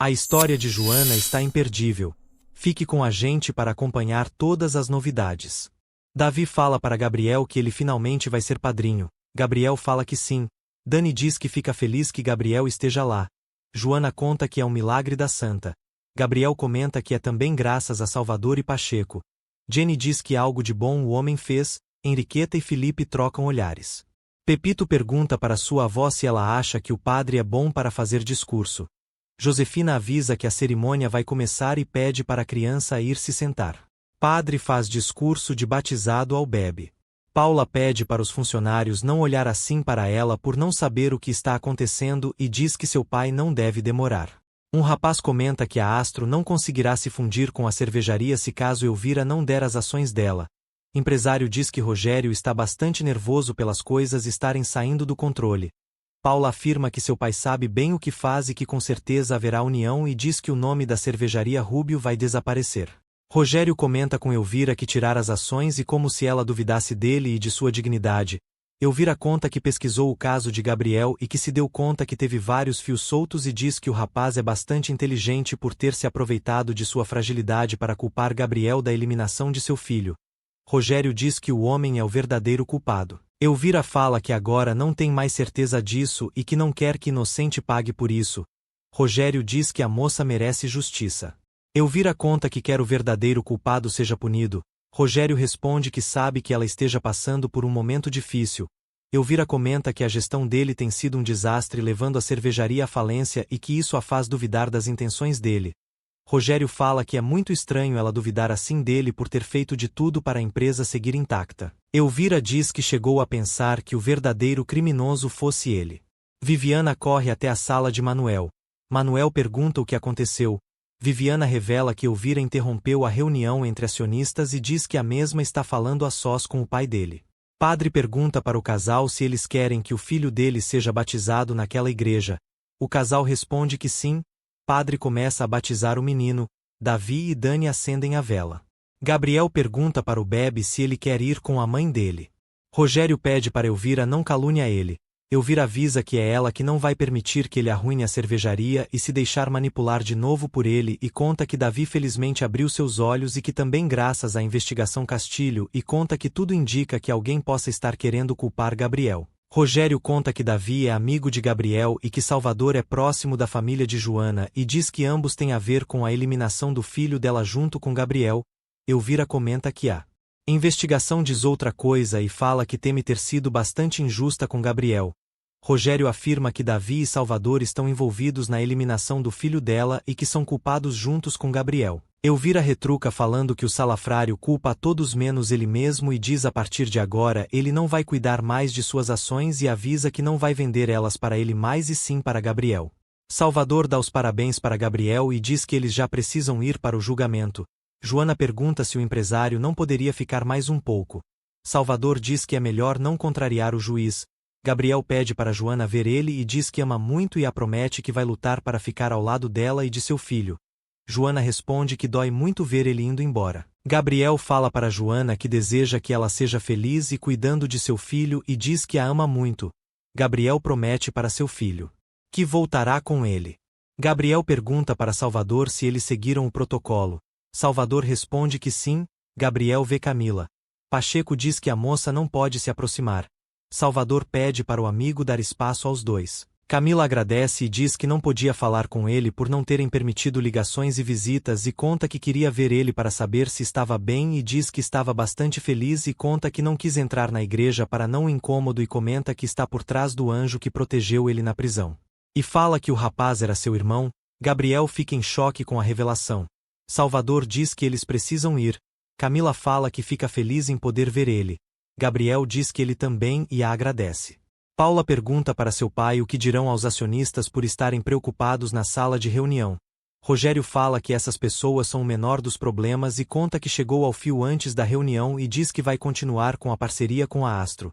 A história de Joana está imperdível. Fique com a gente para acompanhar todas as novidades. Davi fala para Gabriel que ele finalmente vai ser padrinho. Gabriel fala que sim. Dani diz que fica feliz que Gabriel esteja lá. Joana conta que é um milagre da santa. Gabriel comenta que é também graças a Salvador e Pacheco. Jenny diz que algo de bom o homem fez. Henriqueta e Felipe trocam olhares. Pepito pergunta para sua avó se ela acha que o padre é bom para fazer discurso. Josefina avisa que a cerimônia vai começar e pede para a criança ir se sentar. Padre faz discurso de batizado ao bebe. Paula pede para os funcionários não olhar assim para ela por não saber o que está acontecendo e diz que seu pai não deve demorar. Um rapaz comenta que a Astro não conseguirá se fundir com a cervejaria se caso Elvira não der as ações dela. Empresário diz que Rogério está bastante nervoso pelas coisas estarem saindo do controle. Paula afirma que seu pai sabe bem o que faz e que com certeza haverá união e diz que o nome da cervejaria Rúbio vai desaparecer. Rogério comenta com Elvira que tirar as ações e como se ela duvidasse dele e de sua dignidade. Elvira conta que pesquisou o caso de Gabriel e que se deu conta que teve vários fios soltos e diz que o rapaz é bastante inteligente por ter se aproveitado de sua fragilidade para culpar Gabriel da eliminação de seu filho. Rogério diz que o homem é o verdadeiro culpado. Elvira fala que agora não tem mais certeza disso e que não quer que inocente pague por isso. Rogério diz que a moça merece justiça. Elvira conta que quer o verdadeiro culpado seja punido. Rogério responde que sabe que ela esteja passando por um momento difícil. Elvira comenta que a gestão dele tem sido um desastre levando a cervejaria à falência e que isso a faz duvidar das intenções dele. Rogério fala que é muito estranho ela duvidar assim dele por ter feito de tudo para a empresa seguir intacta. Elvira diz que chegou a pensar que o verdadeiro criminoso fosse ele. Viviana corre até a sala de Manuel. Manuel pergunta o que aconteceu. Viviana revela que Elvira interrompeu a reunião entre acionistas e diz que a mesma está falando a sós com o pai dele. Padre pergunta para o casal se eles querem que o filho dele seja batizado naquela igreja. O casal responde que sim. Padre começa a batizar o menino. Davi e Dani acendem a vela. Gabriel pergunta para o bebe se ele quer ir com a mãe dele. Rogério pede para Elvira não calúnia ele. Elvira avisa que é ela que não vai permitir que ele arruine a cervejaria e se deixar manipular de novo por ele e conta que Davi felizmente abriu seus olhos e que também graças à investigação Castilho e conta que tudo indica que alguém possa estar querendo culpar Gabriel. Rogério conta que Davi é amigo de Gabriel e que Salvador é próximo da família de Joana e diz que ambos têm a ver com a eliminação do filho dela junto com Gabriel. Elvira comenta que a investigação diz outra coisa e fala que teme ter sido bastante injusta com Gabriel. Rogério afirma que Davi e Salvador estão envolvidos na eliminação do filho dela e que são culpados juntos com Gabriel. Elvira retruca falando que o salafrário culpa a todos menos ele mesmo e diz a partir de agora ele não vai cuidar mais de suas ações e avisa que não vai vender elas para ele mais e sim para Gabriel. Salvador dá os parabéns para Gabriel e diz que eles já precisam ir para o julgamento. Joana pergunta se o empresário não poderia ficar mais um pouco. Salvador diz que é melhor não contrariar o juiz. Gabriel pede para Joana ver ele e diz que ama muito e a promete que vai lutar para ficar ao lado dela e de seu filho. Joana responde que dói muito ver ele indo embora. Gabriel fala para Joana que deseja que ela seja feliz e cuidando de seu filho e diz que a ama muito. Gabriel promete para seu filho que voltará com ele. Gabriel pergunta para Salvador se eles seguiram o protocolo. Salvador responde que sim. Gabriel vê Camila. Pacheco diz que a moça não pode se aproximar. Salvador pede para o amigo dar espaço aos dois. Camila agradece e diz que não podia falar com ele por não terem permitido ligações e visitas e conta que queria ver ele para saber se estava bem e diz que estava bastante feliz e conta que não quis entrar na igreja para não incômodo e comenta que está por trás do anjo que protegeu ele na prisão. E fala que o rapaz era seu irmão. Gabriel fica em choque com a revelação. Salvador diz que eles precisam ir. Camila fala que fica feliz em poder ver ele. Gabriel diz que ele também e a agradece. Paula pergunta para seu pai o que dirão aos acionistas por estarem preocupados na sala de reunião. Rogério fala que essas pessoas são o menor dos problemas e conta que chegou ao fio antes da reunião e diz que vai continuar com a parceria com a Astro.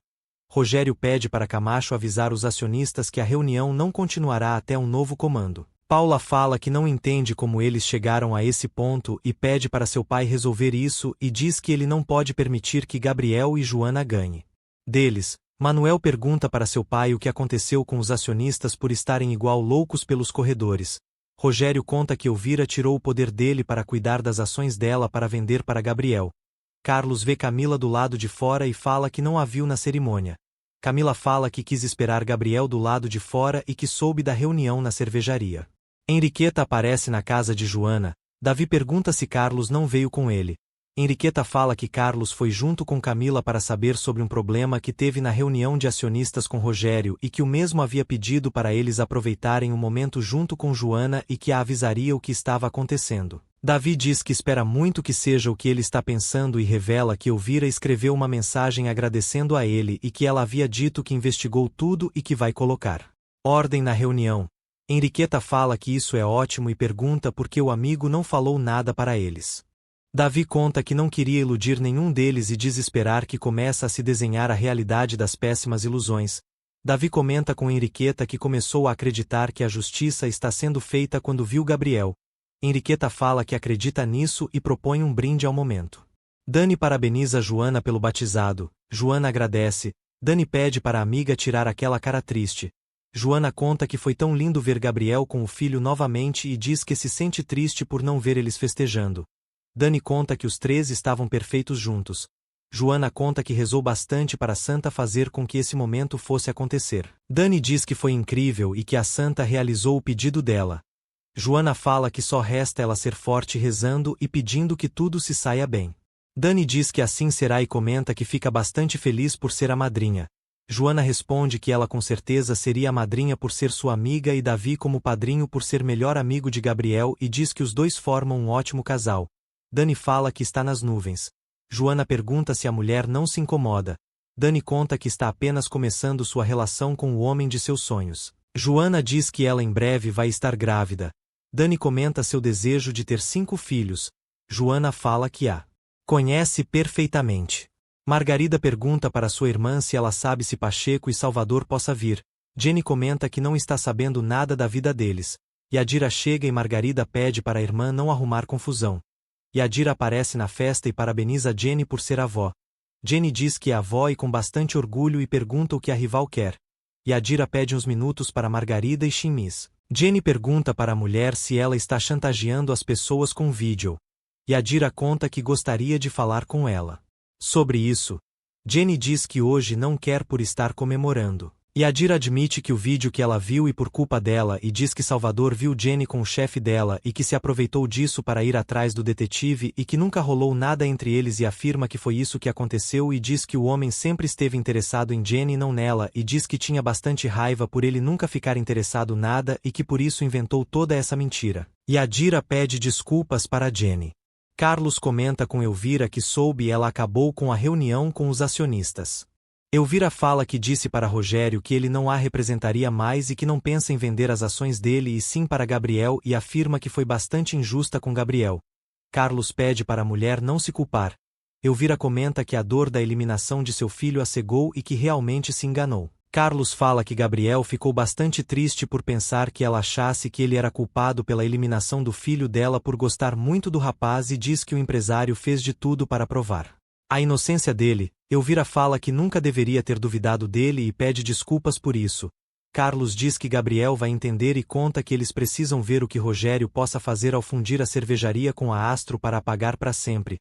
Rogério pede para Camacho avisar os acionistas que a reunião não continuará até um novo comando. Paula fala que não entende como eles chegaram a esse ponto e pede para seu pai resolver isso e diz que ele não pode permitir que Gabriel e Joana ganhem deles. Manuel pergunta para seu pai o que aconteceu com os acionistas por estarem igual loucos pelos corredores. Rogério conta que Elvira tirou o poder dele para cuidar das ações dela para vender para Gabriel. Carlos vê Camila do lado de fora e fala que não a viu na cerimônia. Camila fala que quis esperar Gabriel do lado de fora e que soube da reunião na cervejaria. Henriqueta aparece na casa de Joana. Davi pergunta se Carlos não veio com ele. Henriqueta fala que Carlos foi junto com Camila para saber sobre um problema que teve na reunião de acionistas com Rogério e que o mesmo havia pedido para eles aproveitarem o momento junto com Joana e que a avisaria o que estava acontecendo. Davi diz que espera muito que seja o que ele está pensando e revela que Elvira escreveu uma mensagem agradecendo a ele e que ela havia dito que investigou tudo e que vai colocar ordem na reunião. Henriqueta fala que isso é ótimo e pergunta por que o amigo não falou nada para eles. Davi conta que não queria iludir nenhum deles e diz esperar que começa a se desenhar a realidade das péssimas ilusões. Davi comenta com Henriqueta que começou a acreditar que a justiça está sendo feita quando viu Gabriel. Henriqueta fala que acredita nisso e propõe um brinde ao momento. Dani parabeniza Joana pelo batizado. Joana agradece. Dani pede para a amiga tirar aquela cara triste. Joana conta que foi tão lindo ver Gabriel com o filho novamente e diz que se sente triste por não ver eles festejando. Dani conta que os três estavam perfeitos juntos. Joana conta que rezou bastante para a santa fazer com que esse momento fosse acontecer. Dani diz que foi incrível e que a santa realizou o pedido dela. Joana fala que só resta ela ser forte rezando e pedindo que tudo se saia bem. Dani diz que assim será e comenta que fica bastante feliz por ser a madrinha. Joana responde que ela com certeza seria a madrinha por ser sua amiga e Davi como padrinho por ser melhor amigo de Gabriel e diz que os dois formam um ótimo casal. Dani fala que está nas nuvens. Joana pergunta se a mulher não se incomoda. Dani conta que está apenas começando sua relação com o homem de seus sonhos. Joana diz que ela em breve vai estar grávida. Dani comenta seu desejo de ter 5 filhos. Joana fala que a conhece perfeitamente. Margarida pergunta para sua irmã se ela sabe se Pacheco e Salvador possa vir. Jenny comenta que não está sabendo nada da vida deles. Yadira chega e Margarida pede para a irmã não arrumar confusão. Yadira aparece na festa e parabeniza Jenny por ser avó. Jenny diz que é avó e com bastante orgulho e pergunta o que a rival quer. Yadira pede uns minutos para Margarida e Chimis. Jenny pergunta para a mulher se ela está chantageando as pessoas com vídeo. Yadira conta que gostaria de falar com ela sobre isso. Jenny diz que hoje não quer por estar comemorando. Yadira admite que o vídeo que ela viu e por culpa dela e diz que Salvador viu Jenny com o chefe dela e que se aproveitou disso para ir atrás do detetive e que nunca rolou nada entre eles e afirma que foi isso que aconteceu e diz que o homem sempre esteve interessado em Jenny e não nela e diz que tinha bastante raiva por ele nunca ficar interessado nada e que por isso inventou toda essa mentira. Yadira pede desculpas para Jenny. Carlos comenta com Elvira que soube e ela acabou com a reunião com os acionistas. Elvira fala que disse para Rogério que ele não a representaria mais e que não pensa em vender as ações dele e sim para Gabriel e afirma que foi bastante injusta com Gabriel. Carlos pede para a mulher não se culpar. Elvira comenta que a dor da eliminação de seu filho a cegou e que realmente se enganou. Carlos fala que Gabriel ficou bastante triste por pensar que ela achasse que ele era culpado pela eliminação do filho dela por gostar muito do rapaz e diz que o empresário fez de tudo para provar a inocência dele. Elvira fala que nunca deveria ter duvidado dele e pede desculpas por isso. Carlos diz que Gabriel vai entender e conta que eles precisam ver o que Rogério possa fazer ao fundir a cervejaria com a Astro para apagar para sempre.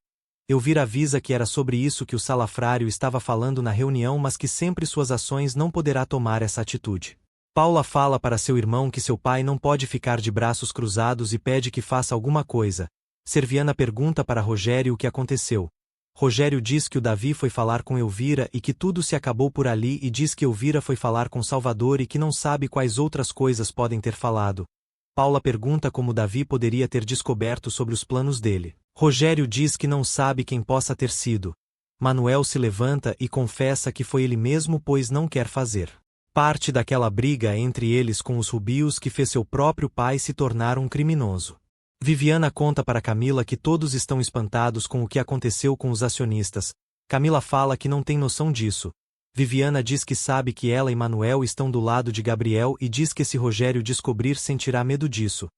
Elvira avisa que era sobre isso que o salafrário estava falando na reunião, mas que sempre suas ações não poderá tomar essa atitude. Paula fala para seu irmão que seu pai não pode ficar de braços cruzados e pede que faça alguma coisa. Serviana pergunta para Rogério o que aconteceu. Rogério diz que o Davi foi falar com Elvira e que tudo se acabou por ali e diz que Elvira foi falar com Salvador e que não sabe quais outras coisas podem ter falado. Paula pergunta como Davi poderia ter descoberto sobre os planos dele. Rogério diz que não sabe quem possa ter sido. Manuel se levanta e confessa que foi ele mesmo pois não quer fazer parte daquela briga entre eles com os Rubios que fez seu próprio pai se tornar um criminoso. Viviana conta para Camila que todos estão espantados com o que aconteceu com os acionistas. Camila fala que não tem noção disso. Viviana diz que sabe que ela e Manuel estão do lado de Gabriel e diz que se Rogério descobrir sentirá medo disso.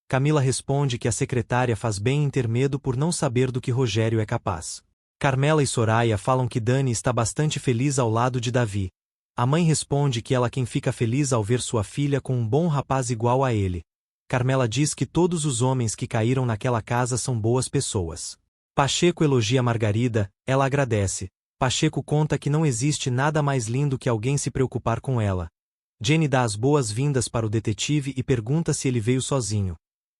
Camila responde que a secretária faz bem em ter medo por não saber do que Rogério é capaz. Carmela e Soraya falam que Dani está bastante feliz ao lado de Davi. A mãe responde que ela quem fica feliz ao ver sua filha com um bom rapaz igual a ele. Carmela diz que todos os homens que caíram naquela casa são boas pessoas. Pacheco elogia Margarida, ela agradece. Pacheco conta que não existe nada mais lindo que alguém se preocupar com ela. Jenny dá as boas-vindas para o detetive e pergunta se ele veio sozinho.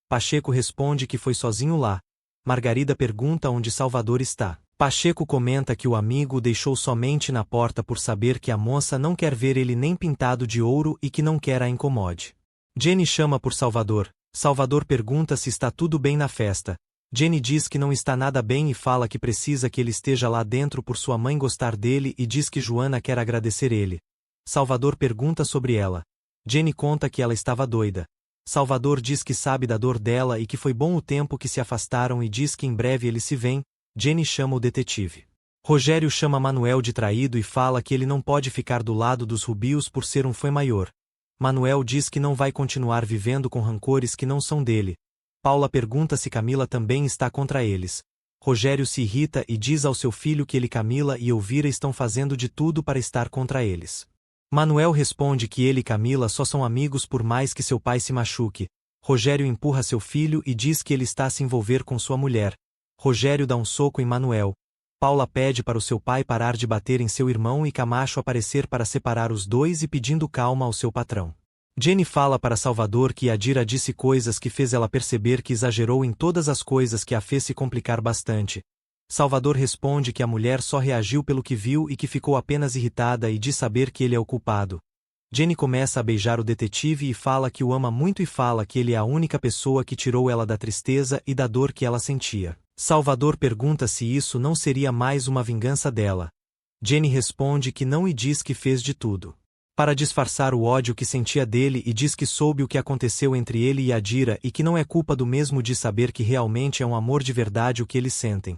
Pacheco responde que foi sozinho lá. Margarida pergunta onde Salvador está. Pacheco comenta que o amigo o deixou somente na porta por saber que a moça não quer ver ele nem pintado de ouro e que não quer a incomode. Jenny chama por Salvador. Salvador pergunta se está tudo bem na festa. Jenny diz que não está nada bem e fala que precisa que ele esteja lá dentro por sua mãe gostar dele e diz que Joana quer agradecer ele. Salvador pergunta sobre ela. Jenny conta que ela estava doida. Salvador diz que sabe da dor dela e que foi bom o tempo que se afastaram e diz que em breve eles se veem. Jenny chama o detetive. Rogério chama Manuel de traído e fala que ele não pode ficar do lado dos Rubios por ser um fã maior. Manuel diz que não vai continuar vivendo com rancores que não são dele. Paula pergunta se Camila também está contra eles. Rogério se irrita e diz ao seu filho que ele, Camila e Elvira estão fazendo de tudo para estar contra eles. Manuel responde que ele e Camila só são amigos por mais que seu pai se machuque. Rogério empurra seu filho e diz que ele está a se envolver com sua mulher. Rogério dá um soco em Manuel. Paula pede para o seu pai parar de bater em seu irmão e Camacho aparecer para separar os dois e pedindo calma ao seu patrão. Jenny fala para Salvador que Adira disse coisas que fez ela perceber que exagerou em todas as coisas que a fez se complicar bastante. Salvador responde que a mulher só reagiu pelo que viu e que ficou apenas irritada e diz saber que ele é o culpado. Jenny começa a beijar o detetive e fala que o ama muito e fala que ele é a única pessoa que tirou ela da tristeza e da dor que ela sentia. Salvador pergunta se isso não seria mais uma vingança dela. Jenny responde que não e diz que fez de tudo para disfarçar o ódio que sentia dele e diz que soube o que aconteceu entre ele e Adira e que não é culpa do mesmo de saber que realmente é um amor de verdade o que eles sentem.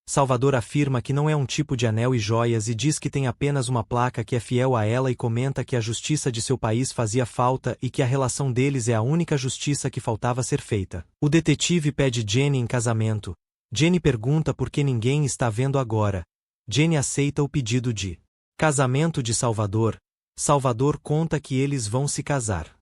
Salvador afirma que não é um tipo de anel e joias e diz que tem apenas uma placa que é fiel a ela e comenta que a justiça de seu país fazia falta e que a relação deles é a única justiça que faltava ser feita. O detetive pede Jenny em casamento. Jenny pergunta por que ninguém está vendo agora. Jenny aceita o pedido de casamento de Salvador. Salvador conta que eles vão se casar.